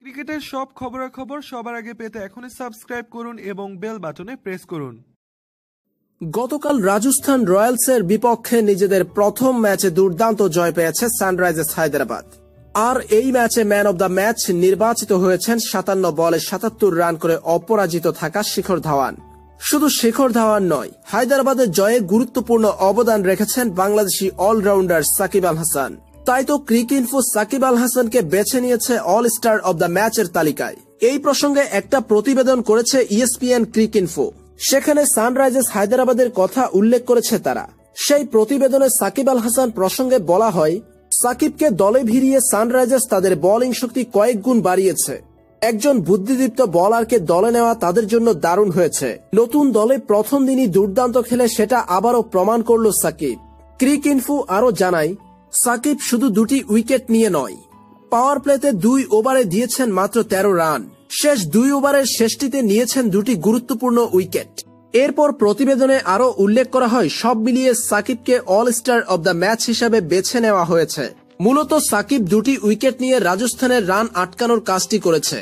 ক্রিকেটের সব খবরাখবর সবার আগে পেতে এখনই সাবস্ক্রাইব করুন এবং বেল বাটনে প্রেস করুন। গতকাল রাজস্থান রয়্যালসের বিপক্ষে নিজেদের প্রথম ম্যাচে দুর্দান্ত জয় পেয়েছে সানরাইজার্স হায়দ্রাবাদ। আর এই ম্যাচে ম্যান অব দ্য ম্যাচ নির্বাচিত হয়েছেন 57 বলে 77 রান করে অপরাজিত থাকা শিখর ধাওয়ান। শুধু শিখর ধাওয়ান নয়, হায়দ্রাবাদের জয়ে গুরুত্বপূর্ণ অবদান রেখেছেন বাংলাদেশি অলরাউন্ডার সাকিব আল হাসান। তাই তো ক্রিকইনফো সাকিব আল হাসানকে বেছে নিয়েছে অল স্টার অব দ্য ম্যাচের তালিকায়। এই প্রসঙ্গে একটা প্রতিবেদন করেছে ESPN ক্রিকইনফো। সেখানে সানরাইজার্স হায়দ্রাবাদের কথা উল্লেখ করেছে তারা। সেই প্রতিবেদনে সাকিব আল হাসান প্রসঙ্গে বলা হয়, সাকিবকে দলে ভিড়িয়ে সানরাইজার্স তাদের বোলিং শক্তি কয়েক গুণ বাড়িয়েছে। একজন বুদ্ধিদীপ্ত বোলারকে দলে নেওয়া তাদের জন্য দারুণ হয়েছে। নতুন দলে প্রথম দিনই দুর্দান্ত খেলে সেটা আবারও প্রমাণ করল সাকিব। ক্রিকইনফো আরো জানায়, সাকিব শুধু 2টি উইকেট নিয়ে নয়, পাওয়ার প্লেতে 2 ওভারে দিয়েছেন মাত্র 13 রান। শেষ 2 ওভারের শেষটিতে নিয়েছেন 2টি গুরুত্বপূর্ণ উইকেট। এরপর প্রতিবেদনে আরো উল্লেখ করা হয়, সব মিলিয়ে সাকিবকে all star of the match হিসাবে বেছে নেওয়া হয়েছে। মূলত সাকিব 2টি উইকেট নিয়ে রাজস্থানের রান আটকানোর কাজটি করেছে।